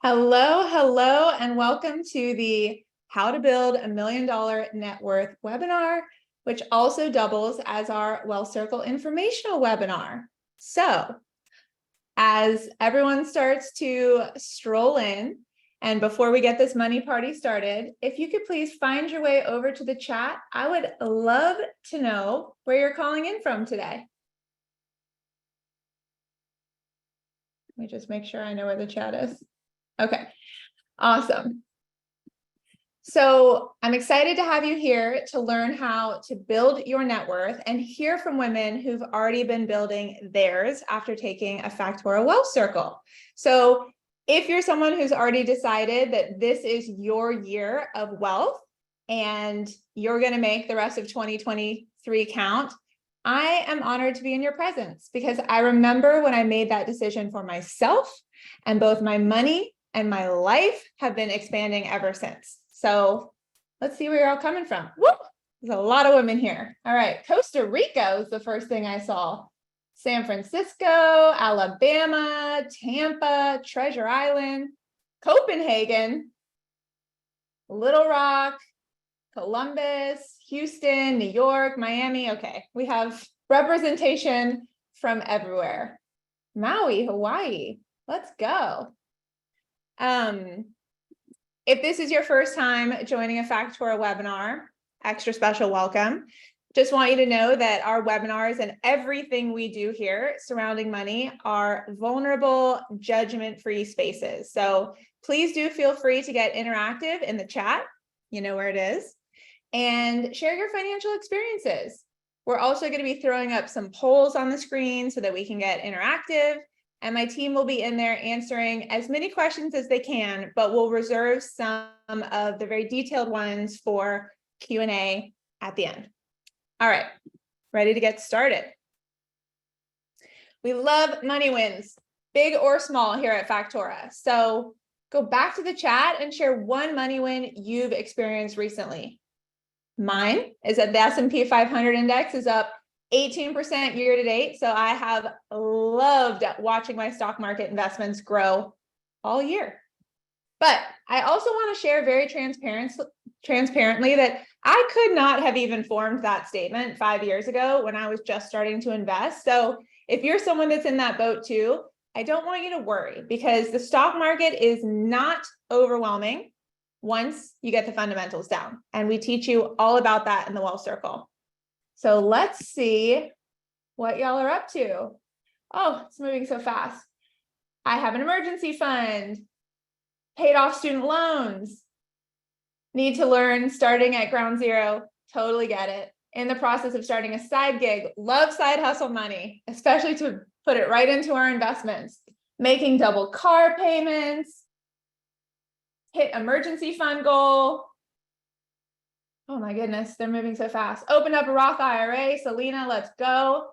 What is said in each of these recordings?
Hello, hello, and welcome to the How to Build a $1 Million Net Worth webinar, which also doubles as our Wealth Circle informational webinar. So, as everyone starts to stroll in, and before we get this money party started, if you could please find your way over to the chat, I would love to know where you're calling in from today. Let me just make sure I know where the chat is. Okay, awesome. So I'm excited to have you here to learn how to build your net worth and hear from women who've already been building theirs after taking a Factora Wealth Circle. So if you're someone who's already decided that this is your year of wealth and you're going to make the rest of 2023 count, I am honored to be in your presence because I remember when I made that decision for myself, and both my money and my life have been expanding ever since. So let's see where you're all coming from. Woo! There's a lot of women here. All right, Costa Rica is the first thing I saw. San Francisco, Alabama, Tampa, Treasure Island, Copenhagen, Little Rock, Columbus, Houston, New York, Miami. Okay, we have representation from everywhere. Maui, Hawaii. Let's go. If this is your first time joining a Factora webinar, extra special welcome. Just want you to know that our webinars and everything we do here surrounding money are vulnerable, judgment-free spaces. So please do feel free to get interactive in the chat. You know where it is. And share your financial experiences. We're also going to be throwing up some polls on the screen so that we can get interactive. And my team will be in there answering as many questions as they can, but we'll reserve some of the very detailed ones for Q&A at the end. All right, ready to get started. We love money wins, big or small here at Factora. So go back to the chat and share one money win you've experienced recently. Mine is that the S&P 500 index is up 18% year to date. So I have loved watching my stock market investments grow all year. But I also want to share very transparently that I could not have even formed that statement 5 years ago when I was just starting to invest. So if you're someone that's in that boat too, I don't want you to worry because the stock market is not overwhelming once you get the fundamentals down. And we teach you all about that in the Wealth Circle. So let's see what y'all are up to. Oh, it's moving so fast. I have an emergency fund, paid off student loans, need to learn starting at ground zero, totally get it. In the process of starting a side gig, love side hustle money, especially to put it right into our investments, making double car payments, hit emergency fund goal. Oh my goodness, they're moving so fast. Open up a Roth IRA. Selena, let's go.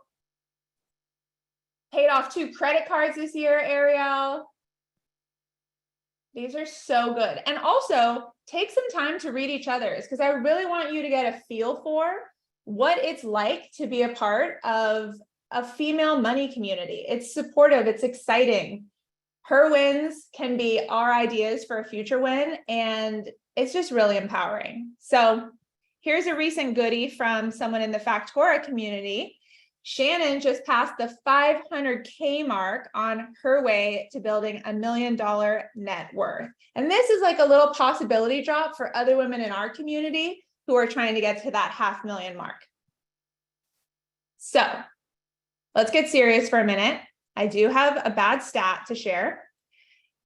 Paid off 2 credit cards this year, Ariel. These are so good. And also take some time to read each other's because I really want you to get a feel for what it's like to be a part of a female money community. It's supportive, it's exciting. Her wins can be our ideas for a future win, and it's just really empowering. So here's a recent goodie from someone in the Factora community. Shannon just passed the 500K mark on her way to building a $1 million net worth. And this is like a little possibility drop for other women in our community who are trying to get to that $500,000 mark. So let's get serious for a minute. I do have a bad stat to share.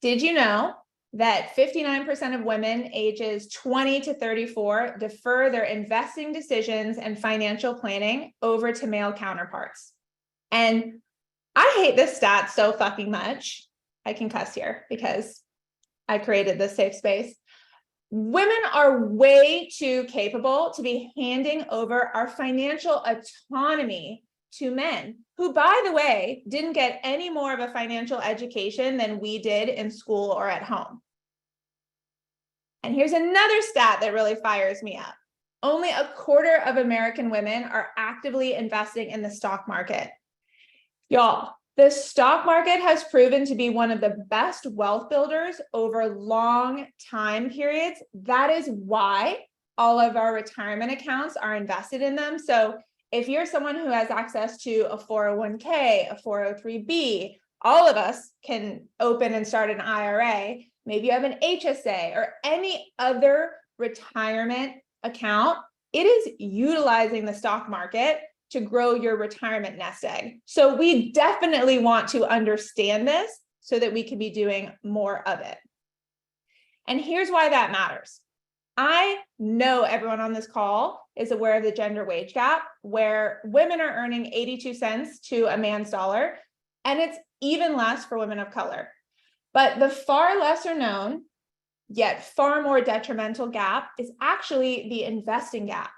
Did you know that 59% of women ages 20 to 34 defer their investing decisions and financial planning over to male counterparts? And I hate this stat so fucking much. I can cuss here because I created this safe space. Women are way too capable to be handing over our financial autonomy to men who, by the way, didn't get any more of a financial education than we did in school or at home. And here's another stat that really fires me up. Only a quarter of American women are actively investing in the stock market. Y'all, The stock market has proven to be one of the best wealth builders over long time periods. That is why all of our retirement accounts are invested in them. So if you're someone who has access to a 401k, a 403b, all of us can open and start an IRA. Maybe you have an HSA or any other retirement account. It is utilizing the stock market to grow your retirement nest egg. So we definitely want to understand this so that we can be doing more of it. And here's why that matters. I know everyone on this call is aware of the gender wage gap, where women are earning 82 cents to a man's dollar, and it's even less for women of color. But the far lesser known, yet far more detrimental gap is actually the investing gap.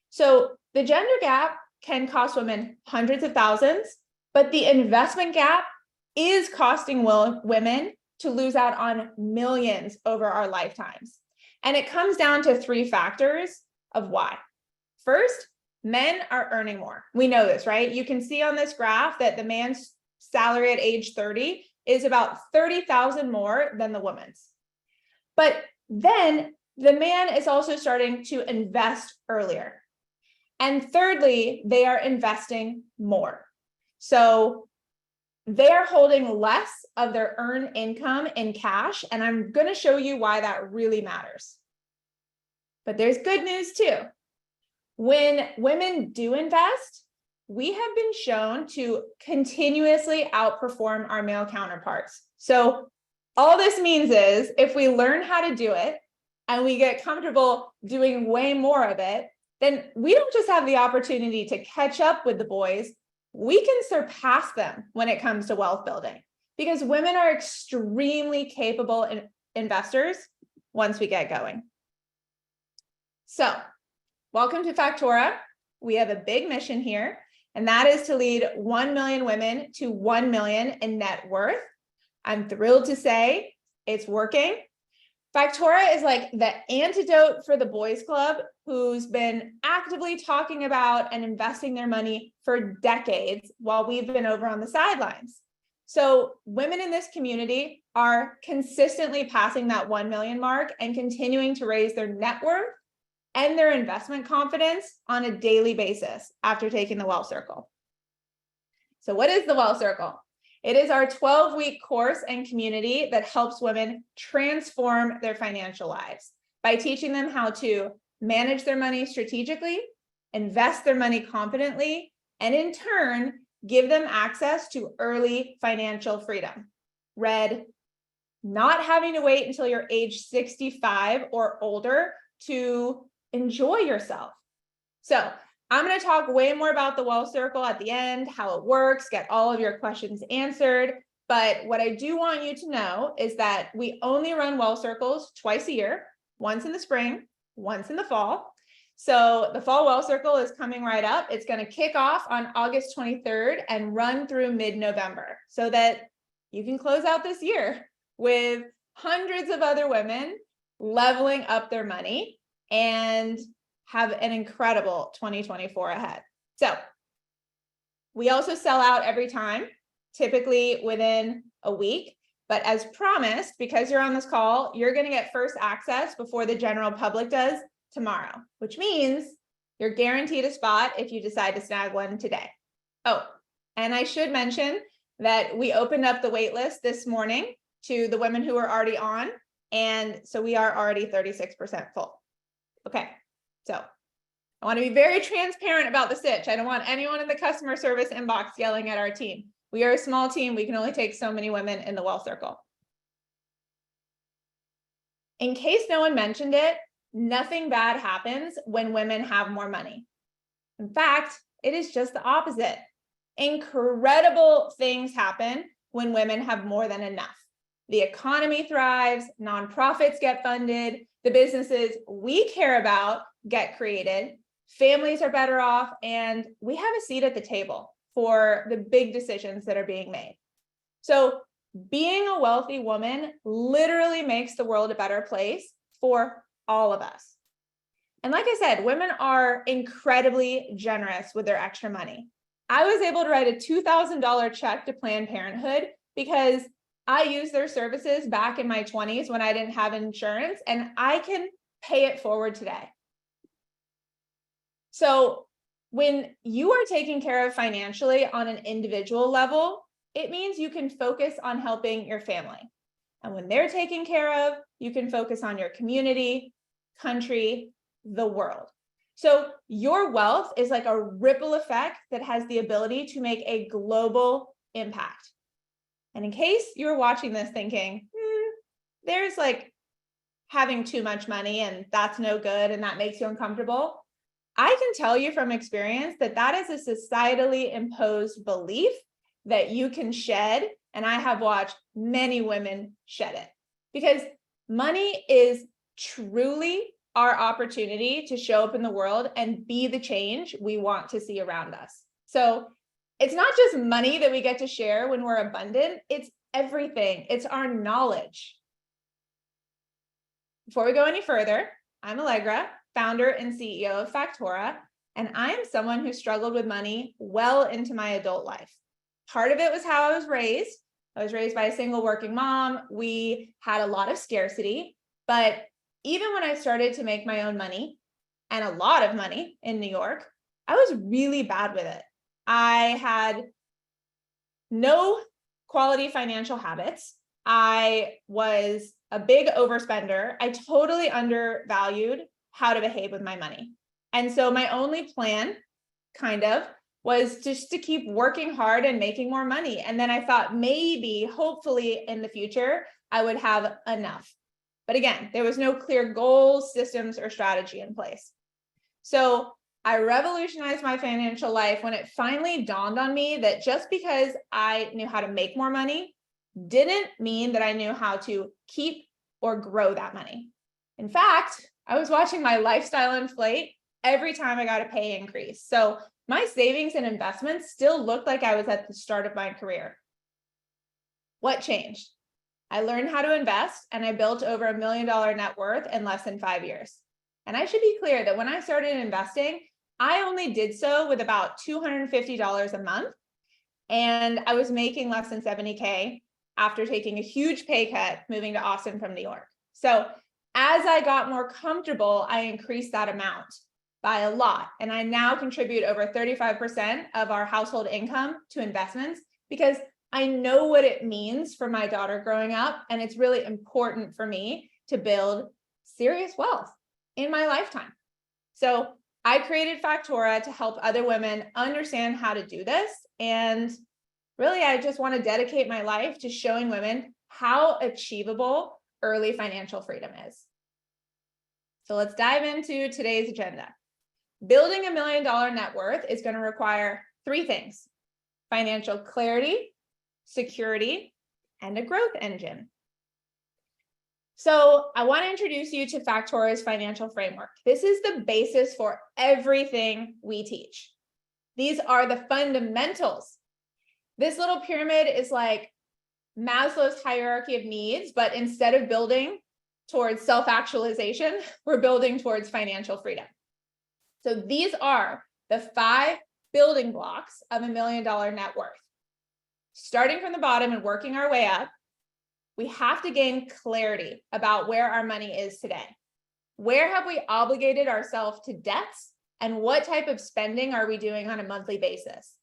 So the gender gap can cost women hundreds of thousands, but the investment gap is costing women to lose out on millions over our lifetimes. And it comes down to three factors of why. First, men are earning more. We know this, right? You can see on this graph that the man's salary at age 30 is about 30,000 more than the woman's. But then the man is also starting to invest earlier. And thirdly, they are investing more. So they are holding less of their earned income in cash. And I'm going to show you why that really matters. But there's good news too. When women do invest, we have been shown to continuously outperform our male counterparts. So all this means is if we learn how to do it and we get comfortable doing way more of it, then we don't just have the opportunity to catch up with the boys, we can surpass them when it comes to wealth building, because women are extremely capable investors once we get going. So, welcome to Factora. We have a big mission here, and that is to lead 1 million women to 1 million in net worth. I'm thrilled to say it's working. Factora is like the antidote for the boys club who's been actively talking about and investing their money for decades while we've been over on the sidelines. So women in this community are consistently passing that 1 million mark and continuing to raise their net worth and their investment confidence on a daily basis after taking the Wealth Circle. So what is the Wealth Circle? It is our 12-week course and community that helps women transform their financial lives by teaching them how to manage their money strategically, invest their money confidently, and in turn, give them access to early financial freedom. Read, not having to wait until you're age 65 or older to enjoy yourself. So I'm going to talk way more about the Wealth Circle at the end, how it works, get all of your questions answered. But what I do want you to know is that we only run Wealth Circles twice a year, once in the spring, once in the fall. So the Fall Wealth Circle is coming right up. It's going to kick off on August 23rd and run through mid-November so that you can close out this year with hundreds of other women leveling up their money and have an incredible 2024 ahead. So we also sell out every time, typically within a week. But as promised, because you're on this call, you're going to get first access before the general public does tomorrow, which means you're guaranteed a spot if you decide to snag one today. Oh, and I should mention that we opened up the wait list this morning to the women who are already on. And so we are already 36% full. Okay. So I want to be very transparent about the sitch. I don't want anyone in the customer service inbox yelling at our team. We are a small team. We can only take so many women in the Wealth Circle. In case no one mentioned it, nothing bad happens when women have more money. In fact, it is just the opposite. Incredible things happen when women have more than enough. The economy thrives, nonprofits get funded, the businesses we care about get created, families are better off, and we have a seat at the table for the big decisions that are being made. So being a wealthy woman literally makes the world a better place for all of us. And like I said, women are incredibly generous with their extra money. I was able to write a $2,000 check to Planned Parenthood because I used their services back in my 20s when I didn't have insurance, and I can pay it forward today. So when you are taken care of financially on an individual level, it means you can focus on helping your family. And when they're taken care of, you can focus on your community, country, the world. So your wealth is like a ripple effect that has the ability to make a global impact. And in case you're watching this thinking, there's like having too much money and that's no good and that makes you uncomfortable, I can tell you from experience that that is a societally imposed belief that you can shed. And I have watched many women shed it because money is truly our opportunity to show up in the world and be the change we want to see around us. So it's not just money that we get to share when we're abundant, it's everything. It's our knowledge. Before we go any further, I'm Allegra, founder and CEO of Factora, and I am someone who struggled with money well into my adult life. Part of it was how I was raised. I was raised by a single working mom. We had a lot of scarcity, but even when I started to make my own money, and a lot of money in New York, I was really bad with it. I had no quality financial habits. I was a big overspender. I totally undervalued how to behave with my money. And so my only plan, kind of, was just to keep working hard and making more money. And then I thought maybe, hopefully in the future, I would have enough. But again, there was no clear goals, systems, or strategy in place. So I revolutionized my financial life when it finally dawned on me that just because I knew how to make more money didn't mean that I knew how to keep or grow that money. In fact, I was watching my lifestyle inflate every time I got a pay increase. So my savings and investments still looked like I was at the start of my career. What changed? I learned how to invest and I built over $1 million net worth in less than 5 years. And I should be clear that when I started investing, I only did so with about $250 a month. And I was making less than 70K after taking a huge pay cut moving to Austin from New York. So as I got more comfortable, I increased that amount by a lot. And I now contribute over 35% of our household income to investments because I know what it means for my daughter growing up. And it's really important for me to build serious wealth in my lifetime. So I created Factora to help other women understand how to do this. And really, I just want to dedicate my life to showing women how achievable early financial freedom is. So let's dive into today's agenda. Building $1 million net worth is going to require 3 things: financial clarity, security, and a growth engine. So I want to introduce you to Factora's financial framework. This is the basis for everything we teach. These are the fundamentals. This little pyramid is like Maslow's hierarchy of needs, but instead of building towards self-actualization, we're building towards financial freedom. So these are the 5 building blocks of $1 million net worth. Starting from the bottom and working our way up, we have to gain clarity about where our money is today. Where have we obligated ourselves to debts, and what type of spending are we doing on a monthly basis?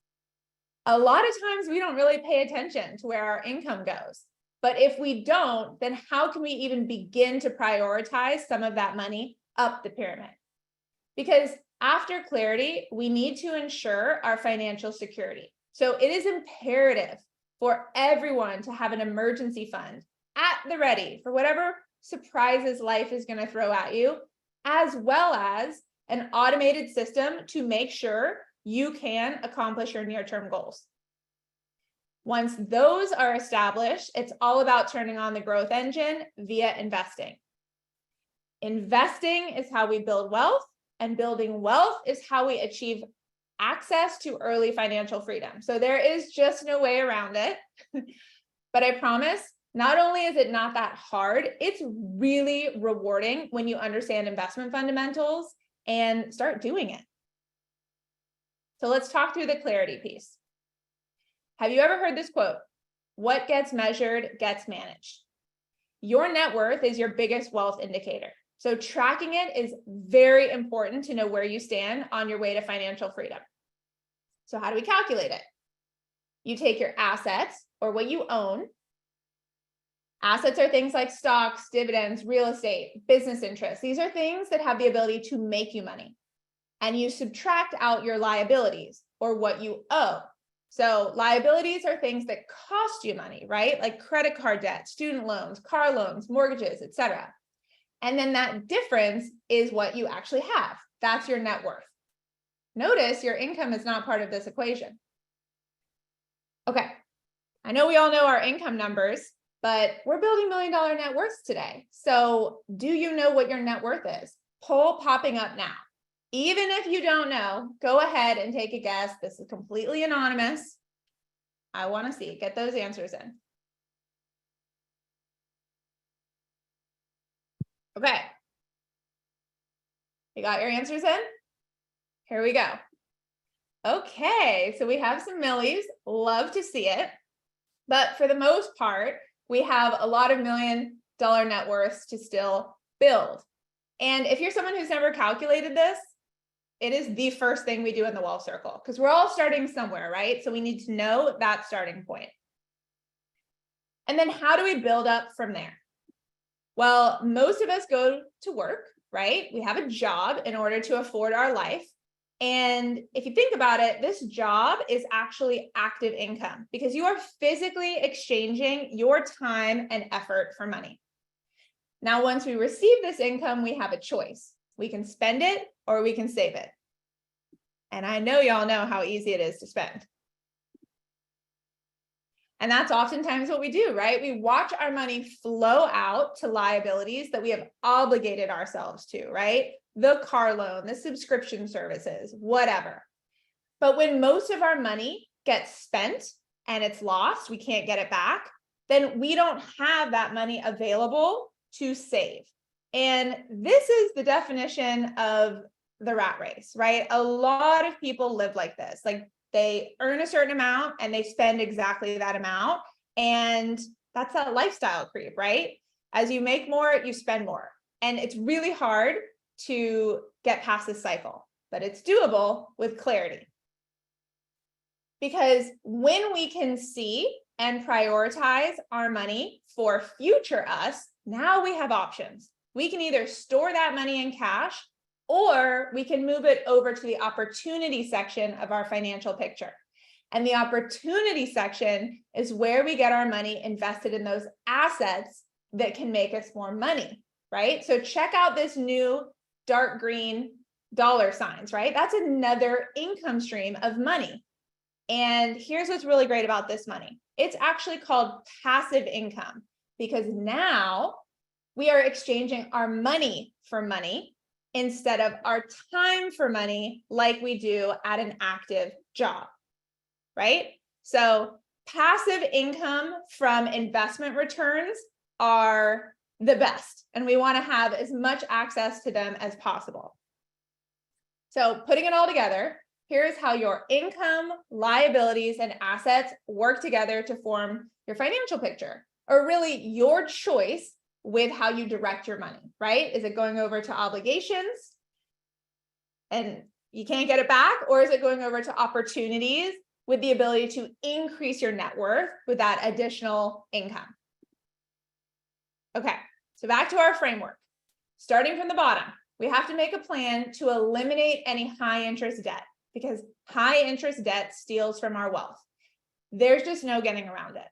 A lot of times we don't really pay attention to where our income goes. But if we don't, then how can we even begin to prioritize some of that money up the pyramid? Because after clarity, we need to ensure our financial security. So it is imperative for everyone to have an emergency fund at the ready for whatever surprises life is going to throw at you, as well as an automated system to make sure you can accomplish your near-term goals. Once those are established, it's all about turning on the growth engine via investing. Investing is how we build wealth, and building wealth is how we achieve access to early financial freedom. So there is just no way around it. But I promise, not only is it not that hard, it's really rewarding when you understand investment fundamentals and start doing it. So let's talk through the clarity piece. Have you ever heard this quote? What gets measured gets managed. Your net worth is your biggest wealth indicator. So tracking it is very important to know where you stand on your way to financial freedom. So how do we calculate it? You take your assets, or what you own. Assets are things like stocks, dividends, real estate, business interests. These are things that have the ability to make you money. And you subtract out your liabilities, or what you owe. So liabilities are things that cost you money, right? Like credit card debt, student loans, car loans, mortgages, etc. And then that difference is what you actually have. That's your net worth. Notice your income is not part of this equation. Okay, I know we all know our income numbers, but we're building $1 million net worths today. So do you know what your net worth is? Poll popping up now. Even if you don't know, go ahead and take a guess. This is completely anonymous. I want to see, get those answers in. Okay. You got your answers in? Here we go. Okay, so we have some millies. Love to see it. But for the most part, we have a lot of $1 million net worths to still build. And if you're someone who's never calculated this, it is the first thing we do in the wealth circle, because we're all starting somewhere, right? So we need to know that starting point. And then how do we build up from there? Well, most of us go to work, right? We have a job in order to afford our life. And if you think about it, this job is actually active income, because you are physically exchanging your time and effort for money. Now, once we receive this income, we have a choice. We can spend it or we can save it. And I know y'all know how easy it is to spend. And that's oftentimes what we do, right? We watch our money flow out to liabilities that we have obligated ourselves to, right? The car loan, the subscription services, whatever. But when most of our money gets spent and it's lost, we can't get it back, then we don't have that money available to save. And this is the definition of the rat race, right? A lot of people live like this. Like they earn a certain amount and they spend exactly that amount. And that's a lifestyle creep, right? As you make more, you spend more. And it's really hard to get past this cycle, but it's doable with clarity. Because when we can see and prioritize our money for future us, now we have options. We can either store that money in cash, or we can move it over to the opportunity section of our financial picture. And the opportunity section is where we get our money invested in those assets that can make us more money, right? So check out this new dark green dollar signs, right? That's another income stream of money. And here's what's really great about this money. It's actually called passive income, because now we are exchanging our money for money instead of our time for money, like we do at an active job, right? So passive income from investment returns are the best, and we want to have as much access to them as possible. So putting it all together, here's how your income, liabilities, and assets work together to form your financial picture, or really your choice with how you direct your money, right? Is it going over to obligations and you can't get it back? Or is it going over to opportunities with the ability to increase your net worth with that additional income? Okay, so back to our framework. Starting from the bottom, we have to make a plan to eliminate any high interest debt, because high interest debt steals from our wealth. There's just no getting around it.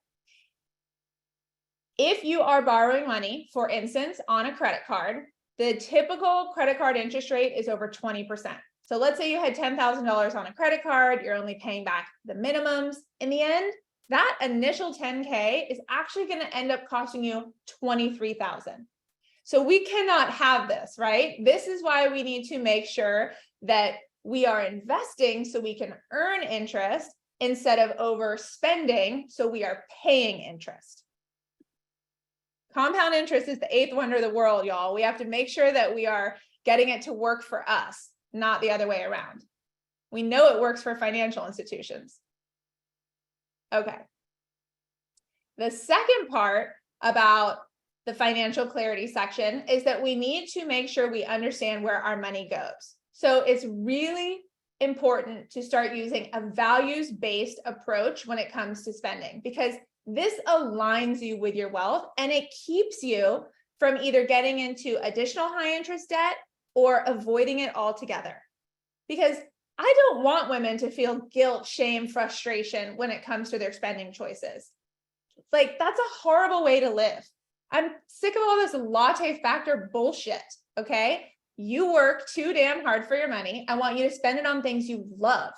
If you are borrowing money, for instance, on a credit card, the typical credit card interest rate is over 20%. So let's say you had $10,000 on a credit card, you're only paying back the minimums. In the end, that initial 10K is actually going to end up costing you 23,000. So we cannot have this, right? This is why we need to make sure that we are investing so we can earn interest instead of overspending so we are paying interest. Compound interest is the eighth wonder of the world, y'all. We have to make sure that we are getting it to work for us, not the other way around. We know it works for financial institutions. Okay. The second part about the financial clarity section is that we need to make sure we understand where our money goes. So it's really important to start using a values-based approach when it comes to spending, because this aligns you with your wealth and it keeps you from either getting into additional high interest debt or avoiding it altogether. Because I don't want women to feel guilt, shame, frustration when it comes to their spending choices. Like, that's a horrible way to live. I'm sick of all this latte factor bullshit, okay? You work too damn hard for your money. I want you to spend it on things you love,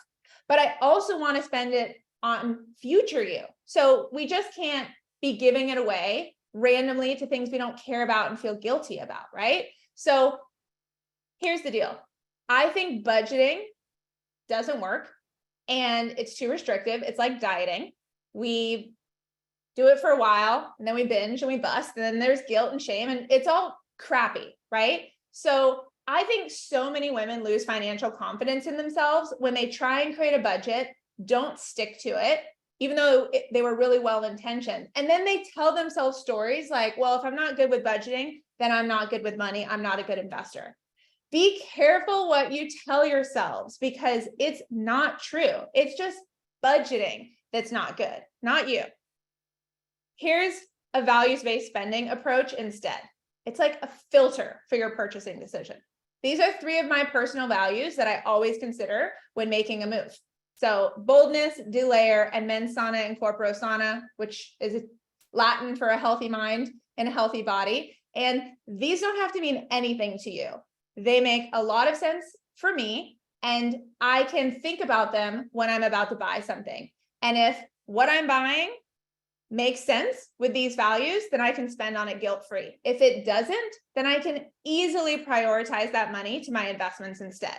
but I also want to spend it on future you. So we just can't be giving it away randomly to things we don't care about and feel guilty about, right? So here's the deal. I think budgeting doesn't work and it's too restrictive. It's like dieting. We do it for a while and then we binge and we bust, and then there's guilt and shame and it's all crappy, right? So I think so many women lose financial confidence in themselves when they try and create a budget, don't stick to it, even though they were really well-intentioned. And then they tell themselves stories like, well, if I'm not good with budgeting, then I'm not good with money. I'm not a good investor. Be careful what you tell yourselves, because it's not true. It's just budgeting that's not good, not you. Here's a values-based spending approach instead. It's like a filter for your purchasing decision. These are 3 of my personal values that I always consider when making a move. So boldness, delayer, and mens sana and corporo sana, which is Latin for a healthy mind and a healthy body. And these don't have to mean anything to you. They make a lot of sense for me, and I can think about them when I'm about to buy something. And if what I'm buying makes sense with these values, then I can spend on it guilt-free. If it doesn't, then I can easily prioritize that money to my investments instead.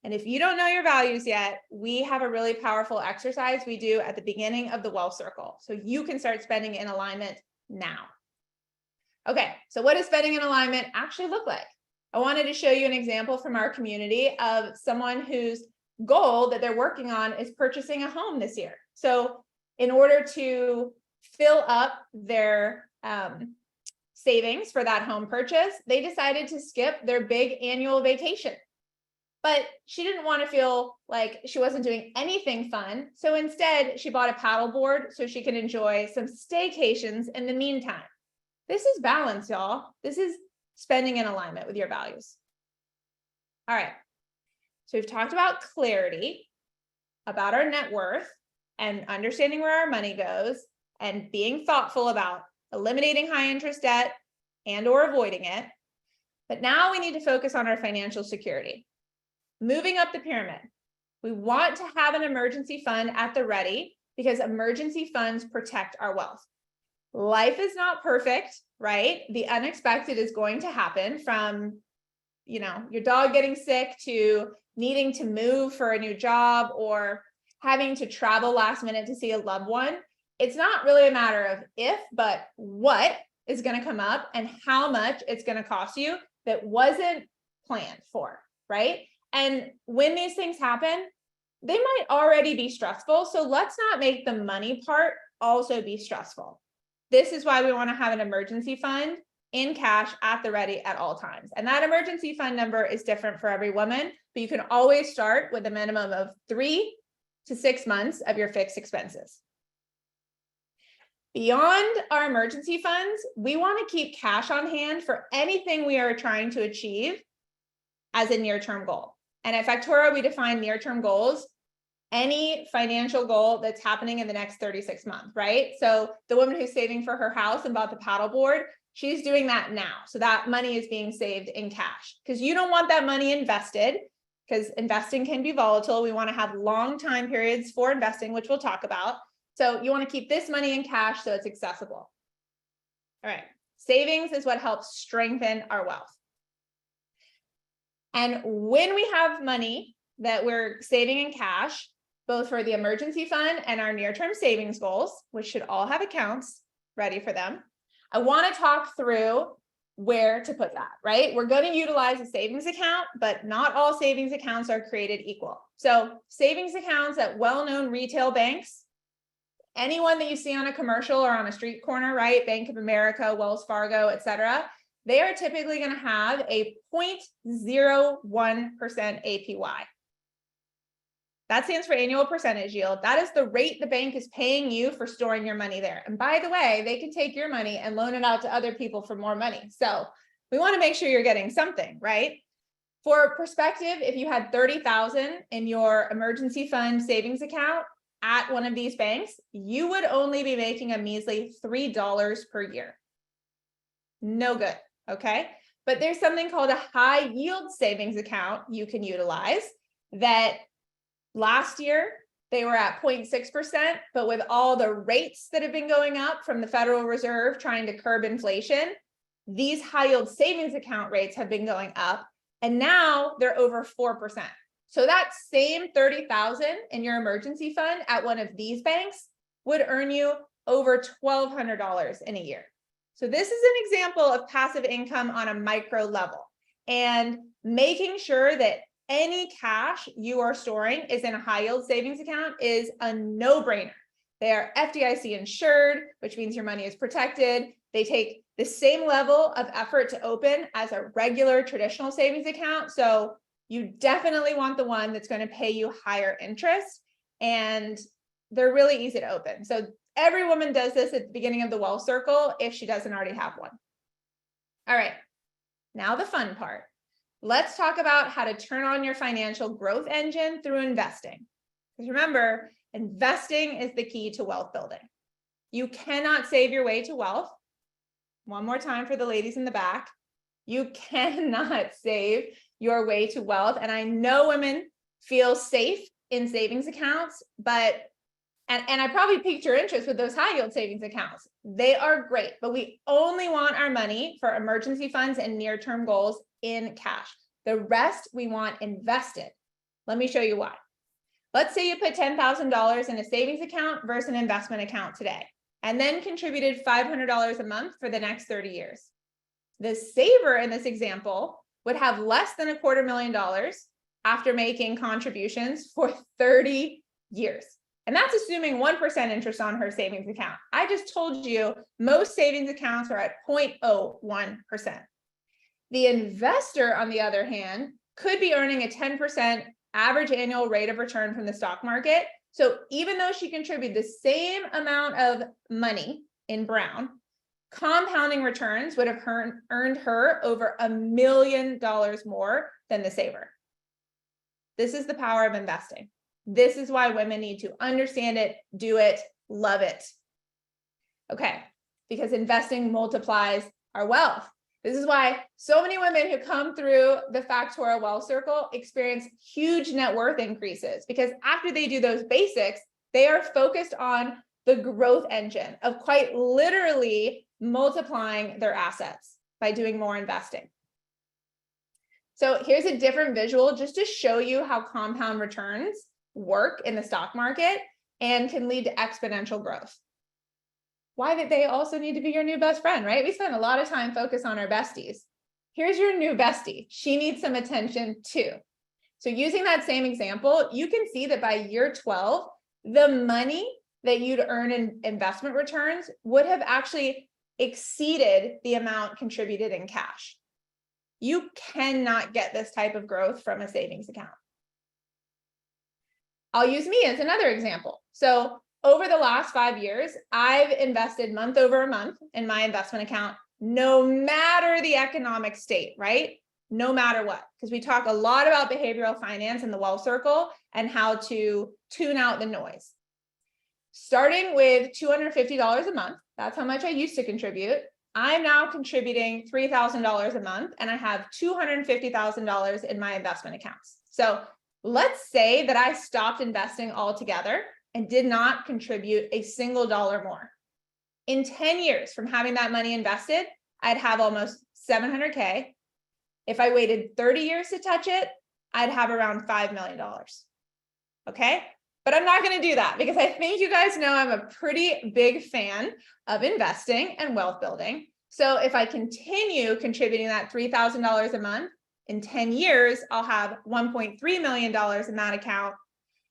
And if you don't know your values yet, we have a really powerful exercise we do at the beginning of the wealth circle, so you can start spending in alignment now. Okay, so what does spending in alignment actually look like? I wanted to show you an example from our community of someone whose goal that they're working on is purchasing a home this year. So in order to fill up their savings for that home purchase, they decided to skip their big annual vacation. But she didn't want to feel like she wasn't doing anything fun. So instead, she bought a paddleboard so she can enjoy some staycations in the meantime. This is balance, y'all. This is spending in alignment with your values. All right. So we've talked about clarity, about our net worth, and understanding where our money goes, and being thoughtful about eliminating high interest debt and or avoiding it. But now we need to focus on our financial security. Moving up the pyramid, we want to have an emergency fund at the ready, because emergency funds protect our wealth. Life is not perfect, right? The unexpected is going to happen, from, your dog getting sick to needing to move for a new job or having to travel last minute to see a loved one. It's not really a matter of if, but what is going to come up and how much it's going to cost you that wasn't planned for, right? And when these things happen, they might already be stressful. So let's not make the money part also be stressful. This is why we want to have an emergency fund in cash at the ready at all times. And that emergency fund number is different for every woman, but you can always start with a minimum of 3 to 6 months of your fixed expenses. Beyond our emergency funds, we want to keep cash on hand for anything we are trying to achieve as a near-term goal. And at Factora, we define near-term goals, any financial goal that's happening in the next 36 months, right? So the woman who's saving for her house and bought the paddleboard, she's doing that now. So that money is being saved in cash, because you don't want that money invested, because investing can be volatile. We want to have long time periods for investing, which we'll talk about. So you want to keep this money in cash so it's accessible. All right. Savings is what helps strengthen our wealth. And when we have money that we're saving in cash, both for the emergency fund and our near-term savings goals, which should all have accounts ready for them, I want to talk through where to put that, right? We're going to utilize a savings account, but not all savings accounts are created equal. So savings accounts at well-known retail banks, anyone that you see on a commercial or on a street corner, right? Bank of America, Wells Fargo, et cetera, they are typically going to have a 0.01% APY. That stands for annual percentage yield. That is the rate the bank is paying you for storing your money there. And by the way, they can take your money and loan it out to other people for more money. So we want to make sure you're getting something, right? For perspective, if you had $30,000 in your emergency fund savings account at one of these banks, you would only be making a measly $3 per year. No good, okay? But there's something called a high yield savings account you can utilize that last year, they were at 0.6%, but with all the rates that have been going up from the Federal Reserve trying to curb inflation, these high yield savings account rates have been going up, and now they're over 4%. So that same $30,000 in your emergency fund at one of these banks would earn you over $1,200 in a year. So this is an example of passive income on a micro level, and making sure that any cash you are storing is in a high yield savings account is a no-brainer. They are FDIC insured, which means your money is protected. They take the same level of effort to open as a regular traditional savings account. So you definitely want the one that's going to pay you higher interest, and they're really easy to open. So every woman does this at the beginning of the wealth circle if she doesn't already have one. All right, now the fun part. Let's talk about how to turn on your financial growth engine through investing. Because remember, investing is the key to wealth building. You cannot save your way to wealth. One more time for the ladies in the back. You cannot save your way to wealth. And I know women feel safe in savings accounts, but and I probably piqued your interest with those high yield savings accounts. They are great, but we only want our money for emergency funds and near-term goals in cash. The rest we want invested. Let me show you why. Let's say you put $10,000 in a savings account versus an investment account today, and then contributed $500 a month for the next 30 years. The saver in this example would have less than $250,000 after making contributions for 30 years. And that's assuming 1% interest on her savings account. I just told you most savings accounts are at 0.01%. The investor, on the other hand, could be earning a 10% average annual rate of return from the stock market. So even though she contributed the same amount of money in brown, compounding returns would have earned her over $1 million more than the saver. This is the power of investing. This is why women need to understand it, do it, love it. Okay, because investing multiplies our wealth. This is why so many women who come through the Factora Wealth Circle experience huge net worth increases, because after they do those basics, they are focused on the growth engine of quite literally multiplying their assets by doing more investing. So here's a different visual just to show you how compound returns work in the stock market and can lead to exponential growth. Why did they also need to be your new best friend, right? We spend a lot of time focused on our besties. Here's your new bestie. She needs some attention too. So using that same example, you can see that by year 12, the money that you'd earn in investment returns would have actually exceeded the amount contributed in cash. You cannot get this type of growth from a savings account. I'll use me as another example. So over the last 5 years, I've invested month over month in my investment account, no matter the economic state, right? No matter what, because we talk a lot about behavioral finance in the Wealth Circle and how to tune out the noise. Starting with $250 a month, that's how much I used to contribute. I'm now contributing $3,000 a month, and I have $250,000 in my investment accounts. So let's say that I stopped investing altogether and did not contribute a single dollar more. In 10 years from having that money invested, I'd have almost $700K. If I waited 30 years to touch it, I'd have around $5 million. Okay? But I'm not going to do that because I think you guys know I'm a pretty big fan of investing and wealth building. So if I continue contributing that $3,000 a month, in 10 years, I'll have $1.3 million in that account.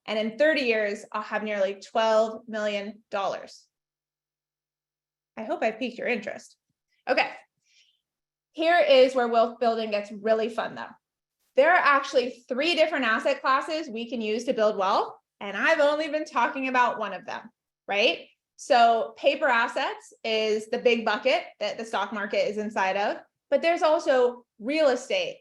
And in 30 years, I'll have nearly $12 million. I hope I piqued your interest. Okay. Here is where wealth building gets really fun though. There are actually 3 different asset classes we can use to build wealth. And I've only been talking about one of them, right? So paper assets is the big bucket that the stock market is inside of, but there's also real estate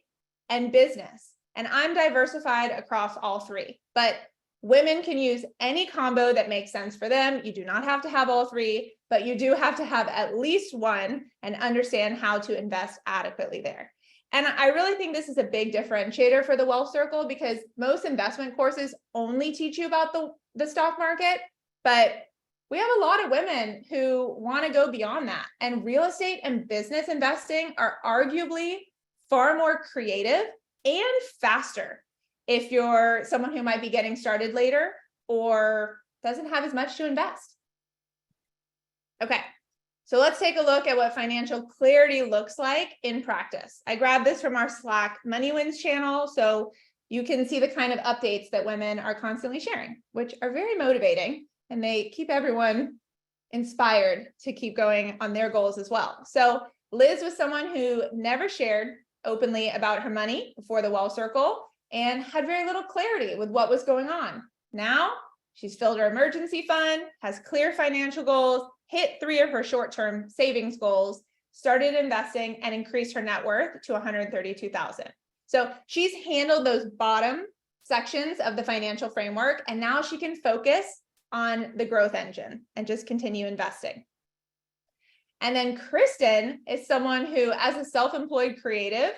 and business. And I'm diversified across all 3, but women can use any combo that makes sense for them. You do not have to have all 3, but you do have to have at least one and understand how to invest adequately there. And I really think this is a big differentiator for the Wealth Circle, because most investment courses only teach you about the stock market, but we have a lot of women who want to go beyond that. And real estate and business investing are arguably far more creative and faster if you're someone who might be getting started later or doesn't have as much to invest. Okay, so let's take a look at what financial clarity looks like in practice. I grabbed this from our Slack Money Wins channel, so you can see the kind of updates that women are constantly sharing, which are very motivating, and they keep everyone inspired to keep going on their goals as well. So Liz was someone who never shared openly about her money before the Wealth Circle and had very little clarity with what was going on. Now she's filled her emergency fund, has clear financial goals, hit 3 of her short-term savings goals, started investing, and increased her net worth to $132,000. So she's handled those bottom sections of the financial framework, and now she can focus on the growth engine and just continue investing. And then Kristen is someone who, as a self-employed creative,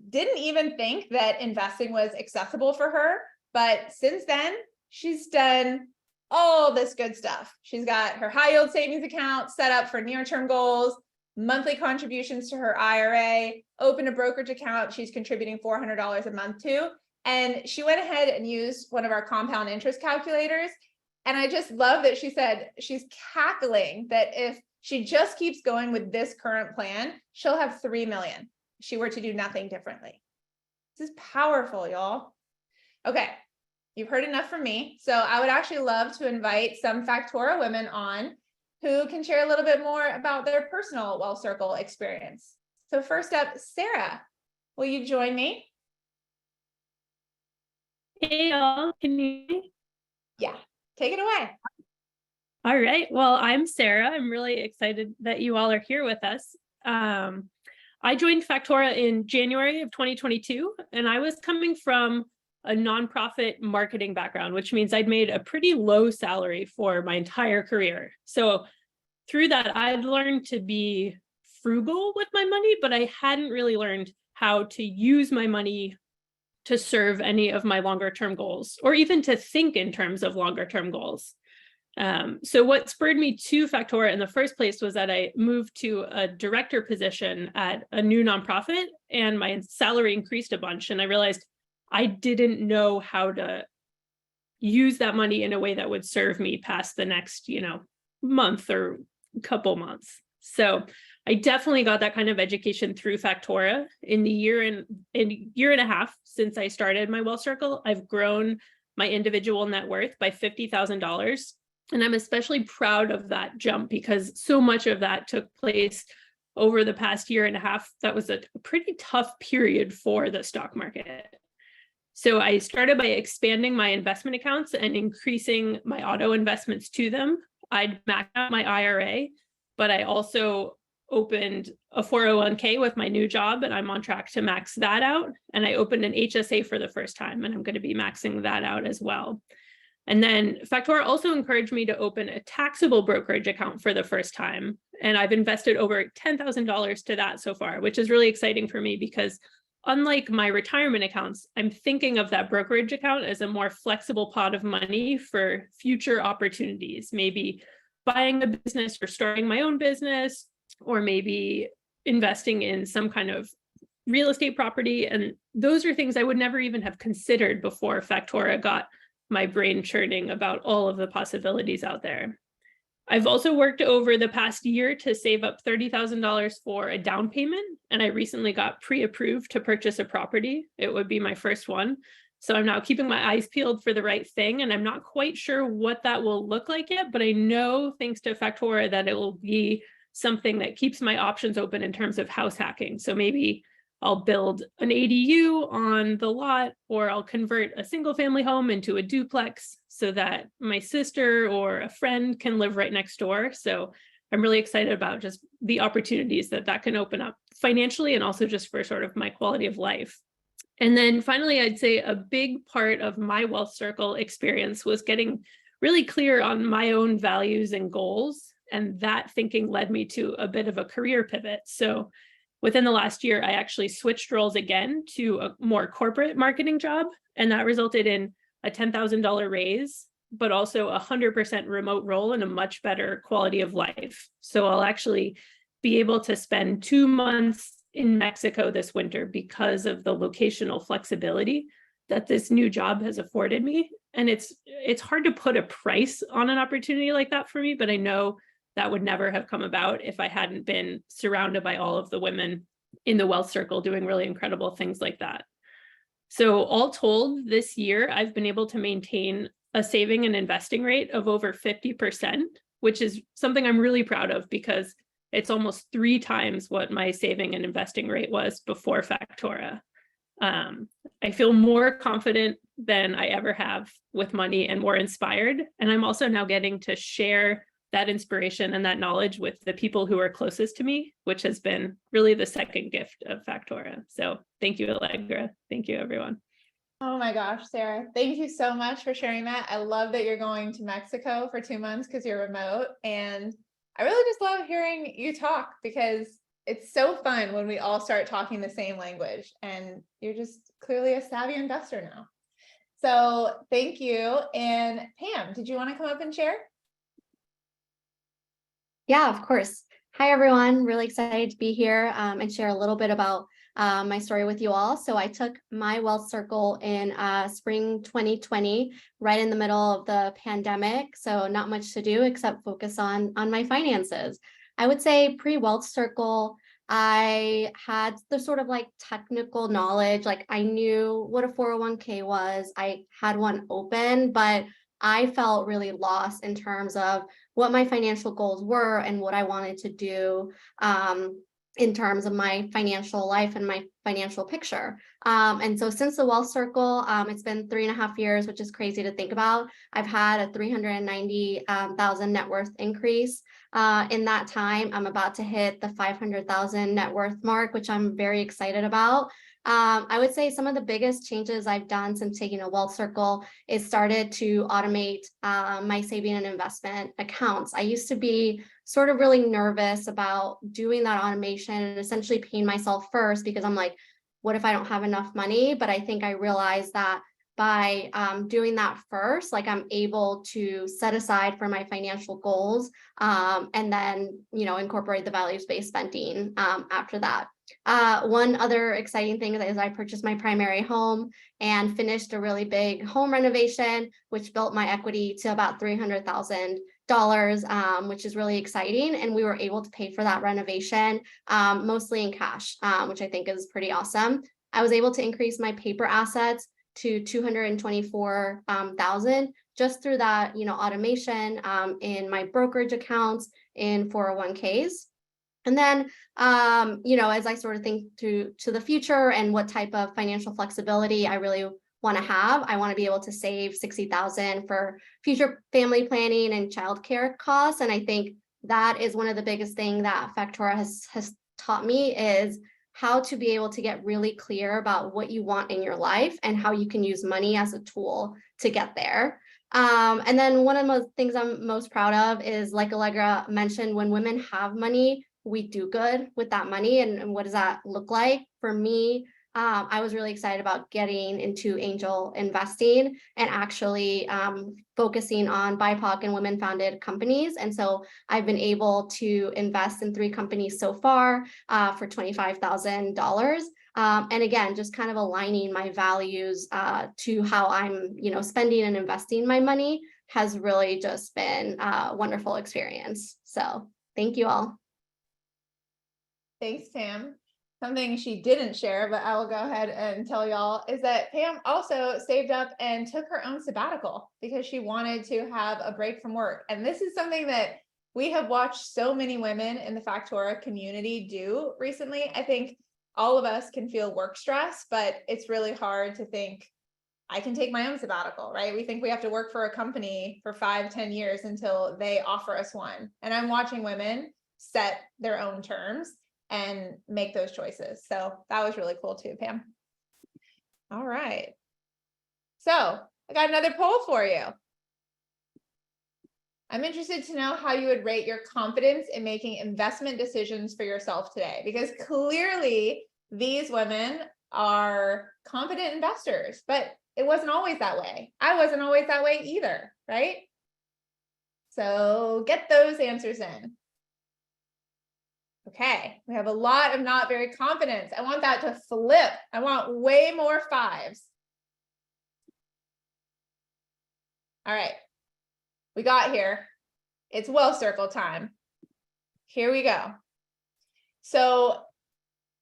didn't even think that investing was accessible for her. But since then, she's done all this good stuff. She's got her high yield savings account set up for near-term goals, monthly contributions to her IRA, opened a brokerage account she's contributing $400 a month to. And she went ahead and used one of our compound interest calculators. And I just love that she said she's cackling that if she just keeps going with this current plan, she'll have 3 million if she were to do nothing differently. This is powerful, y'all. Okay, you've heard enough from me. So I would actually love to invite some Factora women on who can share a little bit more about their personal Wealth Circle experience. So first up, Sarah, will you join me? Hey, y'all, can you hear me? Yeah, take it away. All right. Well, I'm Sarah. I'm really excited that you all are here with us. I joined Factora in January of 2022, and I was coming from a nonprofit marketing background, which means I'd made a pretty low salary for my entire career. So through that, I'd learned to be frugal with my money, but I hadn't really learned how to use my money to serve any of my longer term goals, or even to think in terms of longer term goals. So what spurred me to Factora in the first place was that I moved to a director position at a new nonprofit, and my salary increased a bunch. And I realized I didn't know how to use that money in a way that would serve me past the next, month or couple months. So I definitely got that kind of education through Factora. In the year and a half since I started my Wealth Circle, I've grown my individual net worth by $50,000. And I'm especially proud of that jump because so much of that took place over the past year and a half. That was a pretty tough period for the stock market. So I started by expanding my investment accounts and increasing my auto investments to them. I'd maxed out my IRA, but I also opened a 401k with my new job, and I'm on track to max that out. And I opened an HSA for the first time, and I'm going to be maxing that out as well. And then Factora also encouraged me to open a taxable brokerage account for the first time. And I've invested over $10,000 to that so far, which is really exciting for me because unlike my retirement accounts, I'm thinking of that brokerage account as a more flexible pot of money for future opportunities, maybe buying a business or starting my own business, or maybe investing in some kind of real estate property. And those are things I would never even have considered before Factora got my brain churning about all of the possibilities out there. I've also worked over the past year to save up $30,000 for a down payment, and I recently got pre-approved to purchase a property. It would be my first one. So I'm now keeping my eyes peeled for the right thing, and I'm not quite sure what that will look like yet, but I know thanks to Factora that it will be something that keeps my options open in terms of house hacking. So maybe I'll build an ADU on the lot, or I'll convert a single family home into a duplex so that my sister or a friend can live right next door. So I'm really excited about just the opportunities that that can open up financially, and also just for sort of my quality of life. And then finally, I'd say a big part of my wealth circle experience was getting really clear on my own values and goals. And that thinking led me to a bit of a career pivot. So within the last year, I actually switched roles again to a more corporate marketing job. And that resulted in a $10,000 raise, but also a 100% remote role and a much better quality of life. So I'll actually be able to spend 2 months in Mexico this winter because of the locational flexibility that this new job has afforded me. And it's hard to put a price on an opportunity like that for me, but I know that would never have come about if I hadn't been surrounded by all of the women in the wealth circle doing really incredible things like that. So all told, this year, I've been able to maintain a saving and investing rate of over 50%, which is something I'm really proud of because it's almost 3 times what my saving and investing rate was before Factora. I feel more confident than I ever have with money and more inspired. And I'm also now getting to share that inspiration and that knowledge with the people who are closest to me, which has been really the second gift of Factora. So thank you, Allegra. Thank you, everyone. Oh my gosh, Sarah, thank you so much for sharing that. I love that you're going to Mexico for 2 months because you're remote. And I really just love hearing you talk because it's so fun when we all start talking the same language, and you're just clearly a savvy investor now. So thank you. And Pam, did you want to come up and share? Yeah, of course. Hi, everyone. Really excited to be here and share a little bit about my story with you all. So I took my wealth circle in spring 2020, right in the middle of the pandemic. So not much to do except focus on my finances. I would say pre-wealth circle, I had the sort of like technical knowledge, like I knew what a 401k was. I had one open, but I felt really lost in terms of what my financial goals were and what I wanted to do in terms of my financial life and my financial picture. And so since the wealth circle, it's been 3.5 years, which is crazy to think about. I've had a 390,000 net worth increase. In that time, I'm about to hit the 500,000 net worth mark, which I'm very excited about. I would say some of the biggest changes I've done since taking a wealth circle is started to automate my saving and investment accounts. I used to be sort of really nervous about doing that automation and essentially paying myself first because I'm like, what if I don't have enough money? But I think I realized that by doing that first, like I'm able to set aside for my financial goals and then, incorporate the values-based spending after that. One other exciting thing is I purchased my primary home and finished a really big home renovation, which built my equity to about $300,000, which is really exciting. And we were able to pay for that renovation mostly in cash, which I think is pretty awesome. I was able to increase my paper assets to 224,000 just through that, automation in my brokerage accounts in 401ks. And then, as I sort of think to the future and what type of financial flexibility I really want to have, I want to be able to save 60,000 for future family planning and childcare costs. And I think that is one of the biggest things that Factora has taught me is how to be able to get really clear about what you want in your life and how you can use money as a tool to get there. And then one of the things I'm most proud of is, like Allegra mentioned, when women have money, we do good with that money. And what does that look like? For me, I was really excited about getting into angel investing and actually focusing on BIPOC and women-founded companies. And so I've been able to invest in 3 companies so far for $25,000. And again, just kind of aligning my values to how I'm, spending and investing my money. has really just been a wonderful experience. So thank you all. Thanks, Pam. Something she didn't share, but I will go ahead and tell y'all, is that Pam also saved up and took her own sabbatical because she wanted to have a break from work. And this is something that we have watched so many women in the Factora community do recently. I think all of us can feel work stress, but it's really hard to think I can take my own sabbatical, right? We think we have to work for a company for 5-10 years until they offer us one. And I'm watching women set their own terms and make those choices. So that was really cool too, Pam. All right. So I got another poll for you. I'm interested to know how you would rate your confidence in making investment decisions for yourself today, because clearly these women are confident investors, but it wasn't always that way. I wasn't always that way either, right? So get those answers in. Okay, we have a lot of not very confident. I want that to flip. I want way more 5s. All right, we got here. It's Wealth Circle time. Here we go. So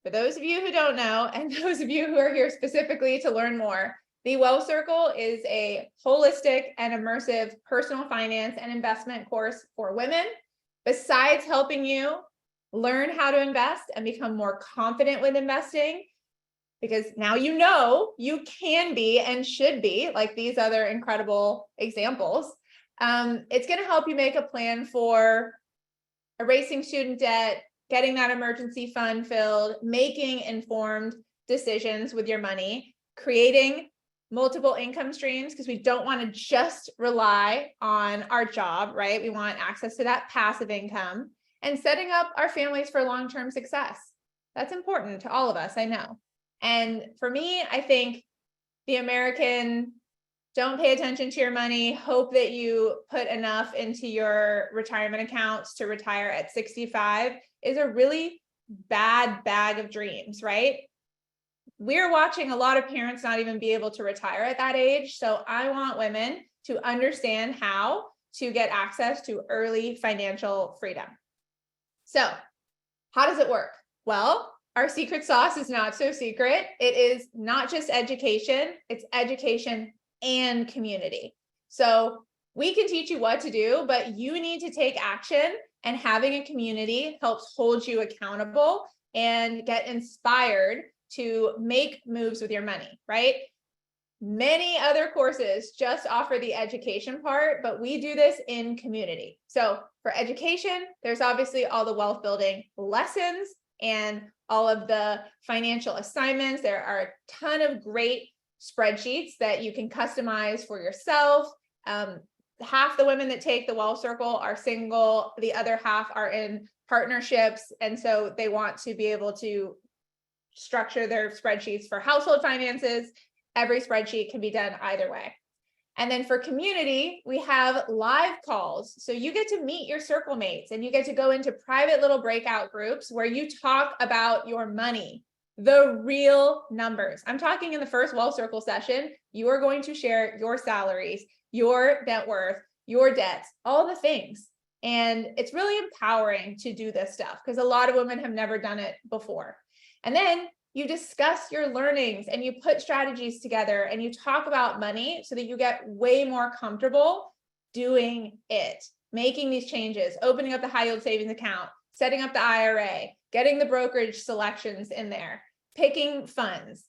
for those of you who don't know, and those of you who are here specifically to learn more, the Wealth Circle is a holistic and immersive personal finance and investment course for women. Besides helping you learn how to invest and become more confident with investing, because now you know you can be and should be like these other incredible examples. It's going to help you make a plan for erasing student debt, getting that emergency fund filled, making informed decisions with your money, creating multiple income streams, because we don't want to just rely on our job, right? We want access to that passive income, and setting up our families for long-term success. That's important to all of us, I know. And for me, I think the American don't pay attention to your money, hope that you put enough into your retirement accounts to retire at 65 is a really bad bag of dreams, right? We're watching a lot of parents not even be able to retire at that age. So I want women to understand how to get access to early financial freedom. So how does it work? Well, our secret sauce is not so secret. It is not just education, it's education and community. So we can teach you what to do, but you need to take action, and having a community helps hold you accountable and get inspired to make moves with your money, right? Many other courses just offer the education part, but we do this in community. So for education, there's obviously all the wealth building lessons and all of the financial assignments. There are a ton of great spreadsheets that you can customize for yourself. Half the women that take the Wealth Circle are single, the other half are in partnerships. And so they want to be able to structure their spreadsheets for household finances. Every spreadsheet can be done either way. And then for community, we have live calls. So you get to meet your circle mates and you get to go into private little breakout groups where you talk about your money, the real numbers. I'm talking in the first Wealth Circle session, you are going to share your salaries, your net worth, your debts, all the things. And it's really empowering to do this stuff because a lot of women have never done it before. And then you discuss your learnings and you put strategies together and you talk about money so that you get way more comfortable doing it, making these changes, opening up the high yield savings account, setting up the IRA, getting the brokerage selections in there, picking funds.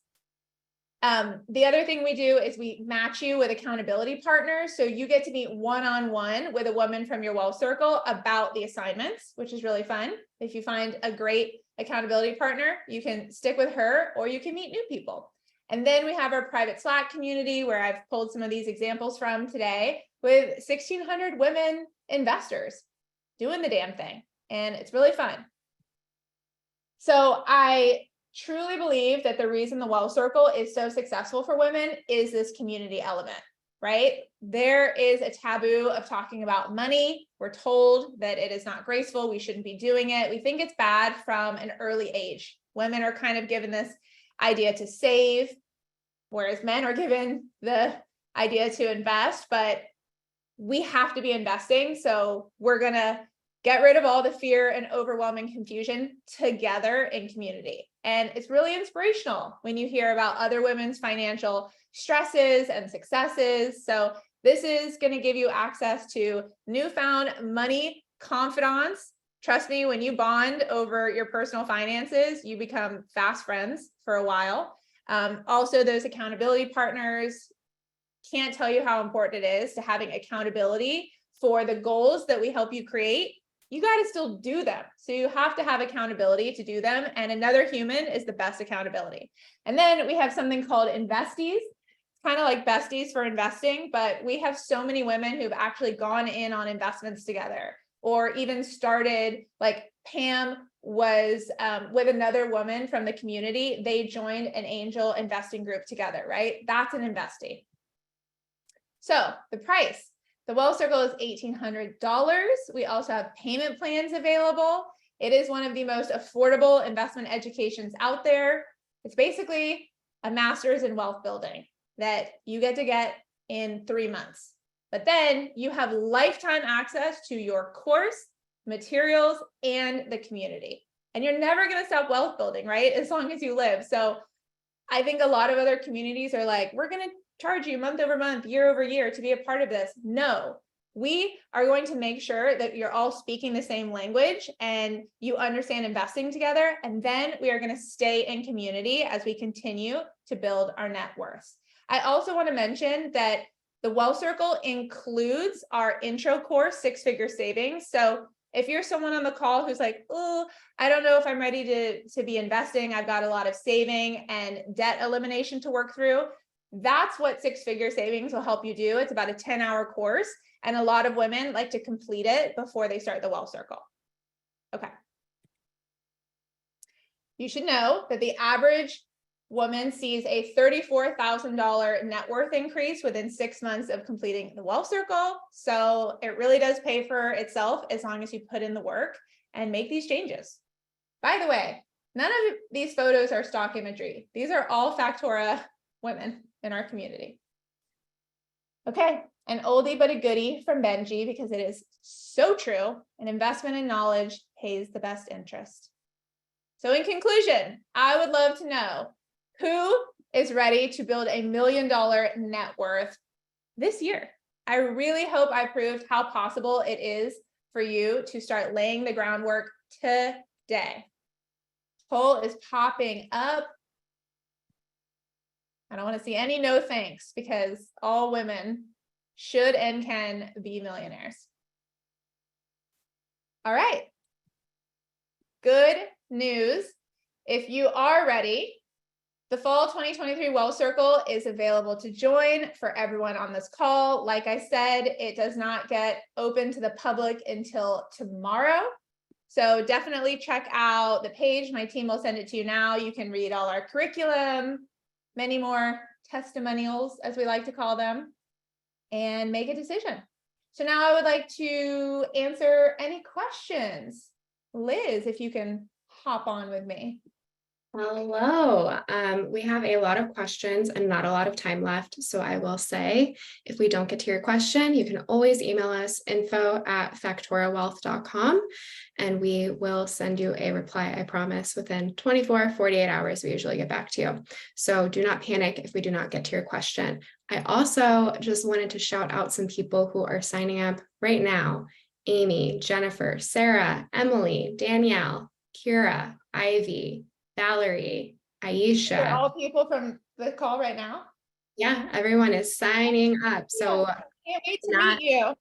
The other thing we do is we match you with accountability partners. So you get to meet one-on-one with a woman from your Wealth Circle about the assignments, which is really fun. If you find a great accountability partner, you can stick with her or you can meet new people. And then we have our private Slack community where I've pulled some of these examples from today with 1,600 women investors doing the damn thing. And it's really fun. So I truly believe that the reason the Wealth Circle is so successful for women is this community element, right? There is a taboo of talking about money. We're told that it is not graceful. We shouldn't be doing it. We think it's bad from an early age. Women are kind of given this idea to save, whereas men are given the idea to invest. But we have to be investing. So we're going to get rid of all the fear and overwhelming confusion together in community. And it's really inspirational when you hear about other women's financial stresses and successes. So this is going to give you access to newfound money confidants. Trust me, when you bond over your personal finances, you become fast friends for a while. Also, those accountability partners, can't tell you how important it is to having accountability for the goals that we help you create. You got to still do them. So you have to have accountability to do them. And another human is the best accountability. And then we have something called investees, kind of like besties for investing, but we have so many women who've actually gone in on investments together, or even started, like Pam was with another woman from the community. They joined an angel investing group together, right? That's an investee. So the price, the Wealth Circle is $1,800. We also have payment plans available. It is one of the most affordable investment educations out there. It's basically a master's in wealth building that you get to get in 3 months. But then you have lifetime access to your course, materials, and the community. And you're never going to stop wealth building, right? As long as you live. So I think a lot of other communities are like, we're going to charge you month over month, year over year to be a part of this. No, we are going to make sure that you're all speaking the same language and you understand investing together. And then we are going to stay in community as we continue to build our net worth. I also want to mention that the Wealth Circle includes our intro course, 6-Figure Savings. So if you're someone on the call who's like, oh, I don't know if I'm ready to be investing, I've got a lot of saving and debt elimination to work through, that's what 6-Figure Savings will help you do. It's about a 10-hour course, and a lot of women like to complete it before they start the Wealth Circle. Okay. You should know that the average woman sees a $34,000 net worth increase within 6 months of completing the Wealth Circle. So it really does pay for itself as long as you put in the work and make these changes. By the way, none of these photos are stock imagery. These are all Factora women in our community. Okay, an oldie but a goodie from Benji, because it is so true. An investment in knowledge pays the best interest. So in conclusion, I would love to know who is ready to build $1 million net worth this year. I really hope I proved how possible it is for you to start laying the groundwork today. Poll is popping up. I don't want to see any no thanks, because all women should and can be millionaires. All right. Good news. If you are ready, the fall 2023 Wealth Circle is available to join for everyone on this call. Like I said, it does not get open to the public until tomorrow. So definitely check out the page. My team will send it to you now. You can read all our curriculum, many more testimonials, as we like to call them, and make a decision. So now I would like to answer any questions. Liz, if you can hop on with me. Hello. We have a lot of questions and not a lot of time left. So I will say, if we don't get to your question, you can always email us info@factorawealth.com and we will send you a reply. I promise within 24, 48 hours, we usually get back to you. So do not panic if we do not get to your question. I also just wanted to shout out some people who are signing up right now: Amy, Jennifer, Sarah, Emily, Danielle, Kira, Ivy, Valerie, Aisha. They're all people from the call right now. Yeah, everyone is signing up. So can't wait to meet you.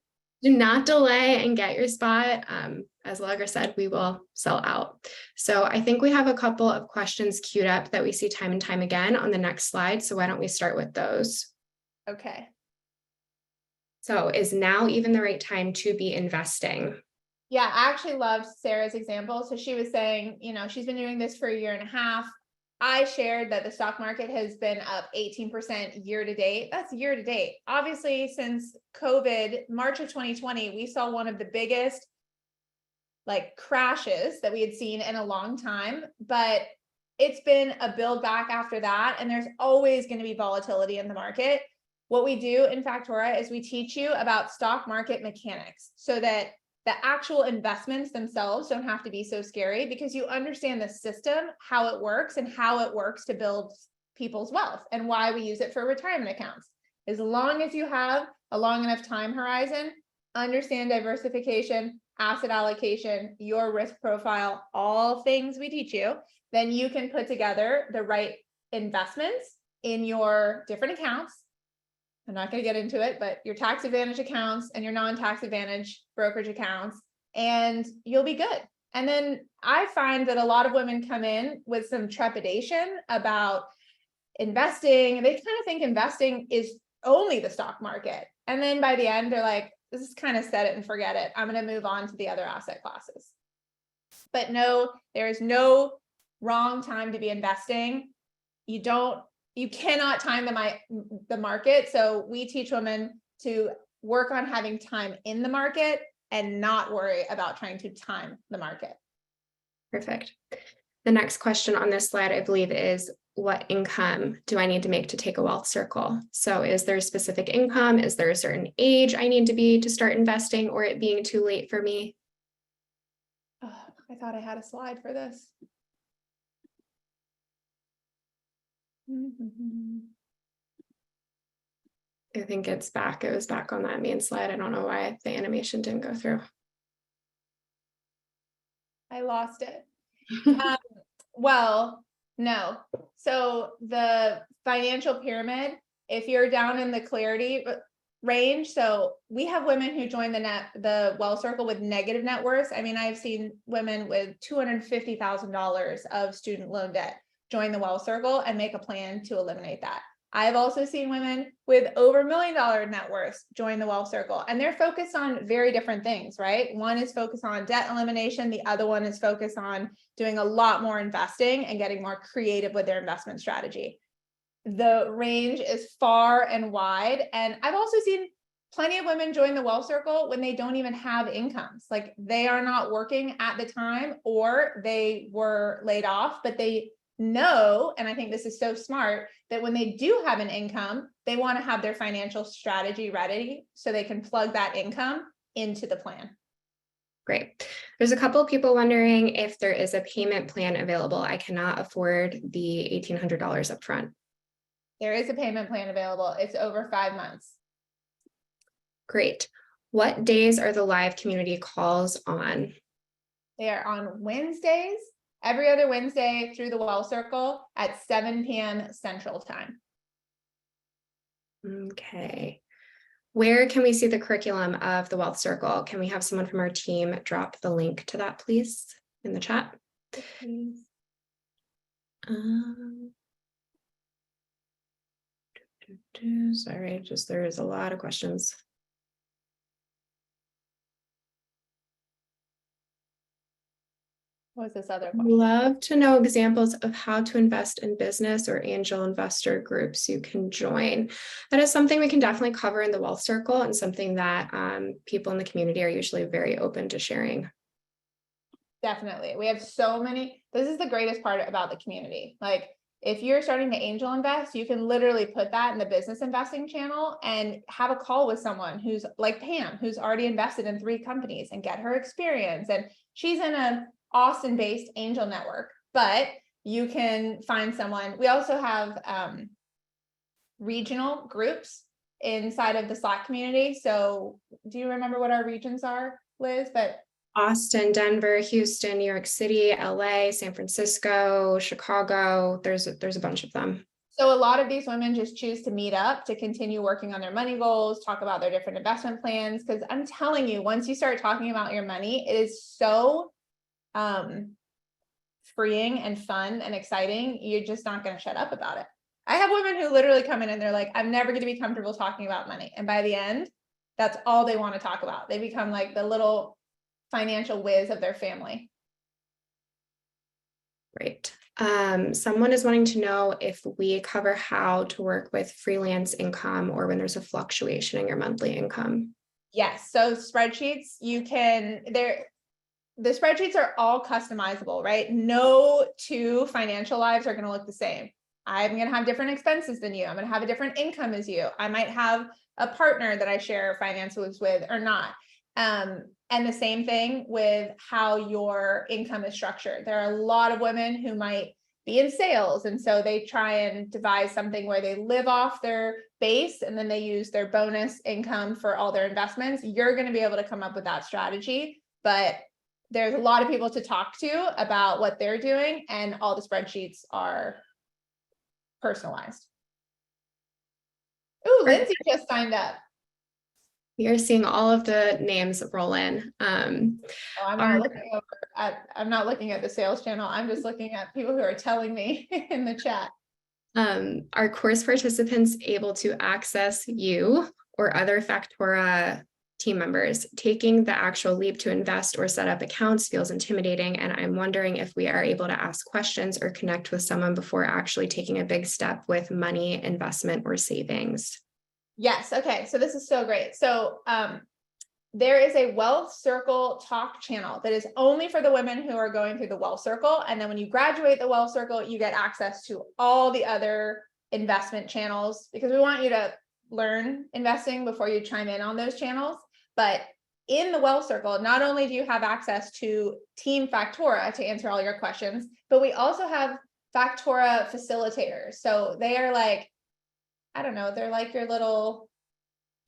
Do not delay and get your spot. As Allegra said, we will sell out. So I think we have a couple of questions queued up that we see time and time again on the next slide. So why don't we start with those? Okay. So is now even the right time to be investing? Yeah, I actually loved Sarah's example. So she was saying, you know, she's been doing this for 1.5 years. I shared that the stock market has been up 18% year to date. That's year to date. Obviously, since COVID, March of 2020, we saw one of the biggest crashes that we had seen in a long time, but it's been a build back after that. And there's always going to be volatility in the market. What we do in Factora is we teach you about stock market mechanics so that the actual investments themselves don't have to be so scary, because you understand the system, how it works, and how it works to build people's wealth, and why we use it for retirement accounts. As long as you have a long enough time horizon, understand diversification, asset allocation, your risk profile, all things we teach you, then you can put together the right investments in your different accounts. I'm not going to get into it, but your tax advantage accounts and your non-tax advantage brokerage accounts, and you'll be good. And then I find that a lot of women come in with some trepidation about investing. They kind of think investing is only the stock market. And then by the end, they're like, this is kind of set it and forget it. I'm going to move on to the other asset classes. But no, there is no wrong time to be investing. You cannot time the market. So we teach women to work on having time in the market and not worry about trying to time the market. Perfect. The next question on this slide, I believe, is what income do I need to make to take a wealth circle? So is there a specific income? Is there a certain age I need to be to start investing, or it being too late for me? Oh, I thought I had a slide for this. I think it's back. It was back on that main slide. I don't know why the animation didn't go through. I lost it. Well, no. So the financial pyramid, if you're down in the clarity range, so we have women who join the Wealth Circle with negative net worths. I mean, I've seen women with $250,000 of student loan debt join the Wealth Circle and make a plan to eliminate that. I've also seen women with over $1 million net worths join the Wealth Circle, and they're focused on very different things, right? One is focused on debt elimination. The other one is focused on doing a lot more investing and getting more creative with their investment strategy. The range is far and wide. And I've also seen plenty of women join the Wealth Circle when they don't even have incomes. Like they are not working at the time, or they were laid off, but they know, and I think this is so smart, that when they do have an income, they want to have their financial strategy ready so they can plug that income into the plan. Great. There's a couple of people wondering if there is a payment plan available. I cannot afford the $1,800 up front. There is a payment plan available. It's over 5 months. Great. What days are the live community calls on? They are on Wednesdays, every other Wednesday through the Wealth Circle at 7 p.m. Central Time. Okay. Where can we see the curriculum of the Wealth Circle? Can we have someone from our team drop the link to that, please, in the chat? Please. Sorry, there is a lot of questions. What was this other question? Love to know examples of how to invest in business or angel investor groups you can join. That is something we can definitely cover in the Wealth Circle, and something that people in the community are usually very open to sharing. Definitely. We have so many. This is the greatest part about the community. Like if you're starting to angel invest, you can literally put that in the business investing channel and have a call with someone who's like Pam, who's already invested in 3 companies, and get her experience. And she's in an Austin-based angel network, but you can find someone. We also have regional groups inside of the Slack community. So do you remember what our regions are, Liz? But Austin, Denver, Houston, New York City, LA, San Francisco, Chicago. There's a bunch of them. So a lot of these women just choose to meet up to continue working on their money goals, talk about their different investment plans. Because I'm telling you, once you start talking about your money, it is so freeing and fun and exciting. You're just not going to shut up about it. I have women who literally come in and they're like, I'm never going to be comfortable talking about money. And by the end, that's all they want to talk about. They become like the little financial whiz of their family. Great. Someone is wanting to know if we cover how to work with freelance income, or when there's a fluctuation in your monthly income. Yes. So spreadsheets, the spreadsheets are all customizable, right? No 2 financial lives are going to look the same. I'm going to have different expenses than you. I'm going to have a different income as you. I might have a partner that I share finances with or not. And the same thing with how your income is structured. There are a lot of women who might be in sales, and so they try and devise something where they live off their base and then they use their bonus income for all their investments. You're going to be able to come up with that strategy, but there's a lot of people to talk to about what they're doing, and all the spreadsheets are personalized. Ooh, Lindsay just signed up. We are seeing all of the names roll in. Oh, I'm not looking at the sales channel. I'm just looking at people who are telling me in the chat. Are course participants able to access you or other Factora team members? Taking the actual leap to invest or set up accounts feels intimidating, and I'm wondering if we are able to ask questions or connect with someone before actually taking a big step with money, investment, or savings. Yes. Okay. So this is so great. So there is a Wealth Circle talk channel that is only for the women who are going through the Wealth Circle. And then when you graduate the Wealth Circle, you get access to all the other investment channels, because we want you to learn investing before you chime in on those channels. But in the Wealth Circle, not only do you have access to Team Factora to answer all your questions, but we also have Factora facilitators. So they are like, I don't know, they're like your little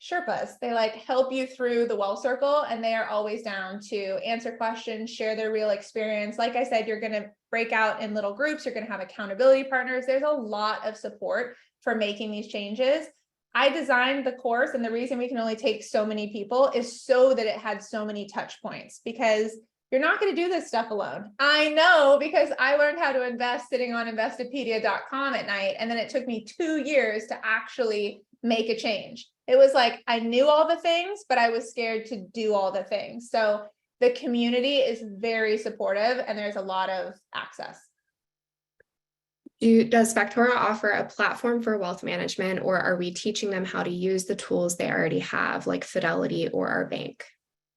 Sherpas. They like help you through the Wealth Circle, and they are always down to answer questions, share their real experience. Like I said, you're going to break out in little groups. You're going to have accountability partners. There's a lot of support for making these changes. I designed the course, and the reason we can only take so many people is so that it had so many touch points, because you're not going to do this stuff alone. I know, because I learned how to invest sitting on Investopedia.com at night. And then it took me 2 years to actually make a change. It was like, I knew all the things, but I was scared to do all the things. So the community is very supportive, and there's a lot of access. Does Factora offer a platform for wealth management, or are we teaching them how to use the tools they already have, like Fidelity or our bank?